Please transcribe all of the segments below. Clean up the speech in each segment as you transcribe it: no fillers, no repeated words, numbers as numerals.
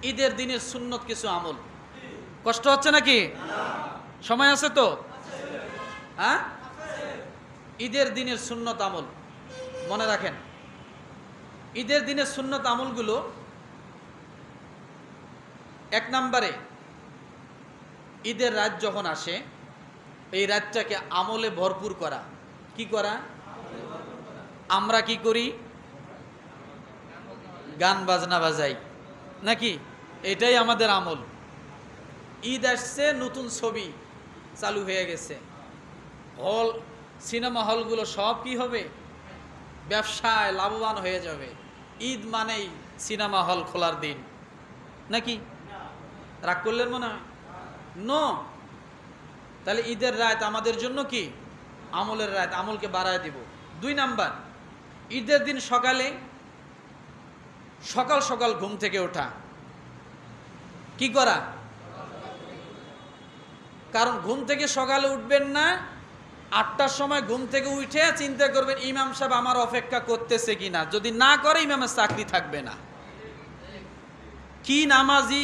ঈদের দিনের সুন্নত কিছু আমল। কষ্ট হচ্ছে নাকি? সময় আছে তো? হ্যাঁ, ঈদের দিনের সুন্নত আমল মনে রাখেন। ঈদের দিনের সুন্নত আমলগুলো, এক নম্বরে, ঈদের রাত যখন আসে এই রাতটাকে আমলে ভরপুর করা। কি করা? আমরা কি করি? গান বাজনা বাজাই নাকি? এটাই আমাদের আমল। ঈদ আসছে, নতুন ছবি চালু হয়ে গেছে, হল, সিনেমা হলগুলো সব কি হবে? ব্যবসায় লাভবান হয়ে যাবে। ঈদ মানেই সিনেমা হল খোলার দিন নাকি? রাগ করলেন মনে হয়? নো। তাহলে ঈদের রাত আমাদের জন্য কি? আমলের রাত, আমলকে বাড়ায় দিব। 2 নাম্বার, ঈদের দিন সকালে সকাল সকাল ঘুম থেকে ওঠা। কি করা? কারণ ঘুম থেকে সকালে উঠবেন না, 8টার সময় ঘুম থেকে উঠে চিন্তা করবেন ইমাম সাহেব আমার অপেক্ষা করতেছে কিনা। যদি না করে ইমামের চাকরি থাকবে না। কি নামাজি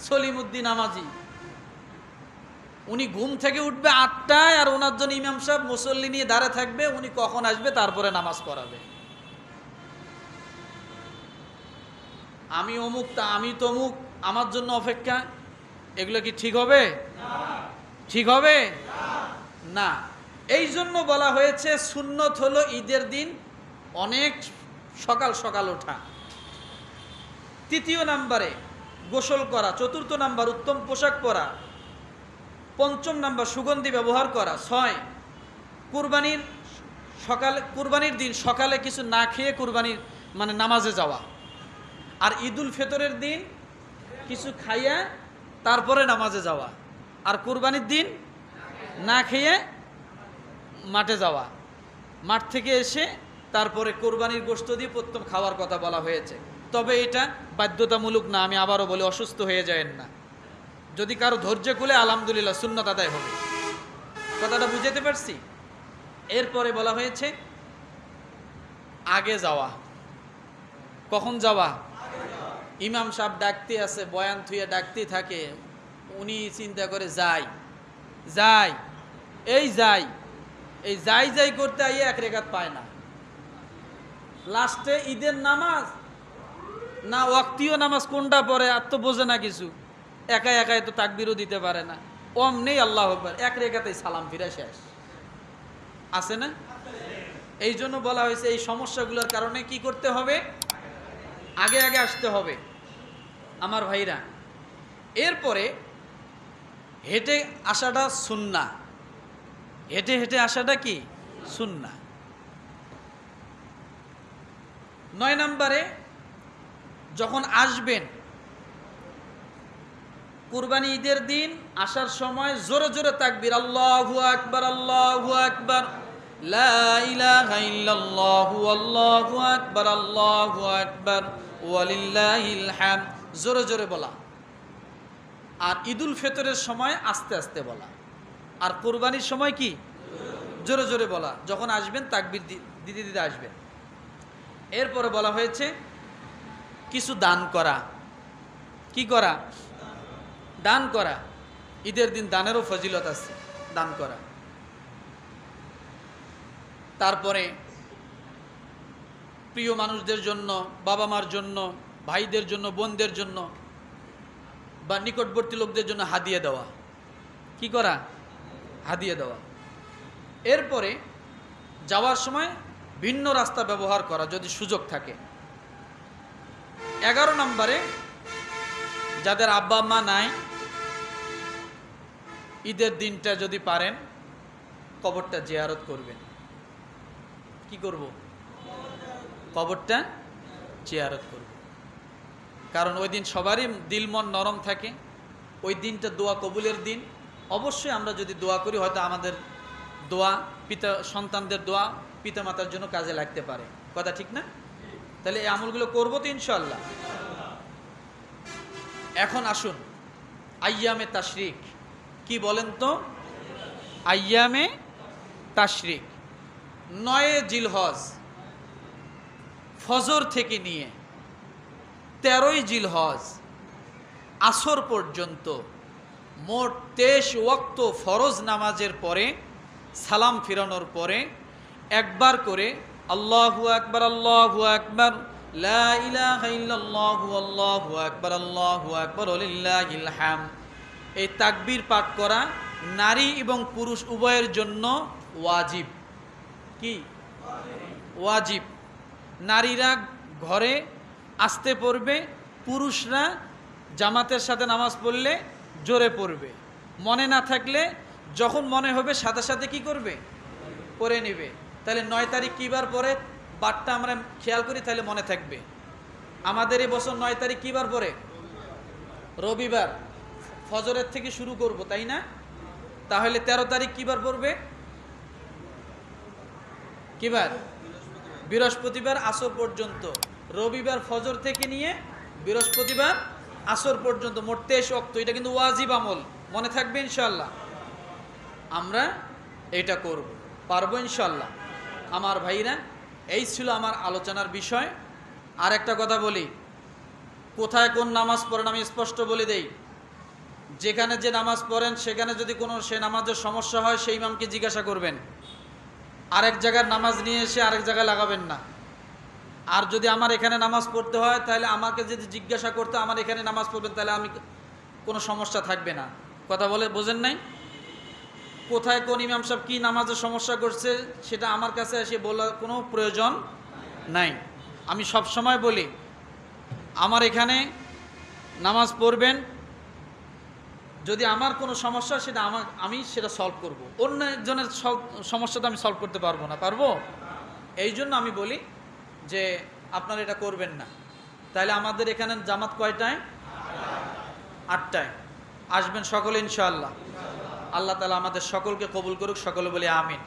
সলিমুদ্দিন নামাজি, উনি ঘুম থেকে উঠবে 8টায় আর ওনার জন্য ইমাম সাহেব মুসল্লি নিয়ে দাঁড়ায় থাকবে, উনি কখন আসবে তারপরে নামাজ পড়াবে। আমি অমুক, তা আমি তমুক, আমার জন্য অপেক্ষা, এগুলো কি ঠিক হবে? ঠিক হবে না। এই জন্য বলা হয়েছে সুন্নত হলো ঈদের দিন অনেক সকাল সকাল ওঠা। 3 নম্বরে গোসল করা। 4 নাম্বার উত্তম পোশাক পরা। 5 নাম্বার সুগন্ধি ব্যবহার করা। 6 কুরবানির দিন সকালে কিছু না খেয়ে কুরবানির মানে নামাজে যাওয়া। আর ঈদুল ফিতরের দিন কিছু খাইয়া তারপরে নামাজে যাওয়া। আর কুরবানির দিন না খেয়ে মাঠে যাওয়া। মাঠ থেকে এসে তারপরে কোরবানির গোশত দিয়ে প্রথম খাওয়ার কথা বলা হয়েছে। তবে এটা বাধ্যতামূলক না। আমি আবারও বলি, অসুস্থ হয়ে যায়েন না। যদি কারো ধৈর্য খুলে আলহামদুলিল্লাহ, সুন্নত আদায় হবে। কথাটা বুঝাতে পারছি? এরপরে বলা হয়েছে আগে যাওয়া। কখন যাওয়া? ইমাম সাহেব ডাকতে আছে, বয়ান থুয়ে ডাকতে থাকে, উনি চিন্তা করে যাই যাই এই যাই এই যাই যাই করতে আইয়ে 1 রেকাত পায় না। লাস্টে ঈদের নামাজ না ওয়াক্তীয় নামাজ কোনটা পড়ে আর তো বোঝে না কিছু, একা একাই তো তাকবীরও দিতে পারে না, নেই আল্লাহু আকবার, 1 রেকাতেই সালাম ফিরে শেষ। আছে না? এই জন্য বলা হয়েছে এই সমস্যাগুলোর কারণে কি করতে হবে? আগে আগে আসতে হবে আমার ভাইরা। এরপরে হেঁটে আসাটা সুন্নাহ। হেঁটে হেঁটে আসাটা কি? সুন্নাহ। 9 নম্বরে যখন আসবেন কুরবানি ঈদের দিন আসার সময় জোরে জোরে তাকবীর, আল্লাহু আকবার আল্লাহু আকবার, লা ইলাহা ইল্লাল্লাহু আল্লাহু আকবার আল্লাহু আকবার ওয়ালিল্লাহিল হামদ, জোরে জোরে বলা। আর ঈদুল ফিতরের সময় আস্তে আস্তে বলা। আর কুরবানির সময় কি? জোরে জোরে বলা। যখন আসবেন তাকবীর দিতে দিতে আসবেন। এরপরে বলা হয়েছে কিছু দান করা। কি করা? দান করা। ঈদের দিন দানেরও ফজিলত আছে, দান করা। তারপরে প্রিয় মানুষদের জন্য, বাবা মার জন্য, ভাইদের জন্য, বোনদের জন্য বা নিকটবর্তী লোকদের জন্য হাদিয়া দেওয়া। কি করা? হাদিয়া দেওয়া। এরপরে যাওয়ার সময় ভিন্ন রাস্তা ব্যবহার করা যদি সুযোগ থাকে। 11 নম্বরে যাদের আব্বা মা নাই, ঈদের দিনটা যদি পারেন কবরটা জিয়ারত করবেন। কি করব? কবরটা জিয়ারত করব। কারণ ওই দিন সবারই দিল মন নরম থাকে। ওই দিনটা দোয়া কবুলের দিন। অবশ্যই আমরা যদি দোয়া করি, হয়তো আমাদের দোয়া সন্তানদের দোয়া পিতামাতার জন্য কাজে লাগতে পারে। কথা ঠিক না? তাহলে এই আমলগুলো করবো তো ইনশাআল্লাহ। এখন আসুন আইয়ামে তাশরিক কি বলেন তো? আইয়ামে তাশরিক 9 জিলহজ ফজর থেকে নিয়ে 13ই জিলহজ আসর পর্যন্ত মোট 23 ওয়াক্ত ফরজ নামাজের পরে সালাম ফিরানোর পরে একবার করে আল্লাহু আকবার লা ইলাহা ইল্লাল্লাহু আল্লাহু আকবার ওয়ালিল্লাহিল হামদ, এই তাকবীর পাঠ করা নারী এবং পুরুষ উভয়ের জন্য ওয়াজিব। কি ওয়াজিব? নারীরা ঘরে আসতে পড়বে, পুরুষরা জামাতের সাথে নামাজ পড়লে জোরে পড়বে, মনে না থাকলে যখন মনে হবে সাথে সাথে কি করবে? পড়ে নেবে। তাহলে 9 তারিখ কী বার পরে বারটা আমরা খেয়াল করি, তাহলে মনে থাকবে। আমাদের এই বছর 9 তারিখ কী বার পরে? রবিবার। ফজরের থেকে শুরু করব, তাই না? তাহলে 13 তারিখ কী বার পড়বে? কী বার? বৃহস্পতিবার আসর পর্যন্ত। রবিবার ফজর থেকে নিয়ে বৃহস্পতিবার আসর পর্যন্ত মোট 23 ওয়াক্ত। এটা কিন্তু ওয়াজিব আমল, মনে থাকবে ইনশাল্লাহ। আমরা এটা করব, পারবো ইনশাল্লাহ। আমার ভাইরা, এই ছিল আমার আলোচনার বিষয়। আর একটা কথা বলি, কোথায় কোন নামাজ পড়েন আমি স্পষ্ট বলে দেই। যেখানে যে নামাজ পড়েন সেখানে যদি কোনো সে নামাজের সমস্যা হয় সেই ইমামকে জিজ্ঞাসা করবেন। আরেক জায়গার নামাজ নিয়ে এসে আরেক জায়গায় লাগাবেন না। আর যদি আমার এখানে নামাজ পড়তে হয় তাহলে আমাকে যদি জিজ্ঞাসা করতে আমার এখানে নামাজ পড়বেন, তাহলে আমি কোনো সমস্যা থাকবে না। কথা বলে বোঝেন নাই? কোথায় কোন ইমাম সাহেব কী নামাজের সমস্যা করছে সেটা আমার কাছে এসে বলার কোনো প্রয়োজন নাই। আমি সব সময় বলি, আমার এখানে নামাজ পড়বেন, যদি আমার কোনো সমস্যা সেটা আমি সেটা সলভ করব। অন্য একজনের সমস্যাটা আমি সলভ করতে পারবো না, পারবো? এই জন্য আমি বলি যে আপনারা এটা করবেন না। তাহলে আমাদের এখানে জামাত কয়টায়? 8টায়। আসবেন সকলে ইনশাআল্লাহ। আল্লাহ তাআলা আমাদের সকলকে কবুল করুক, সকলে বলি আমিন।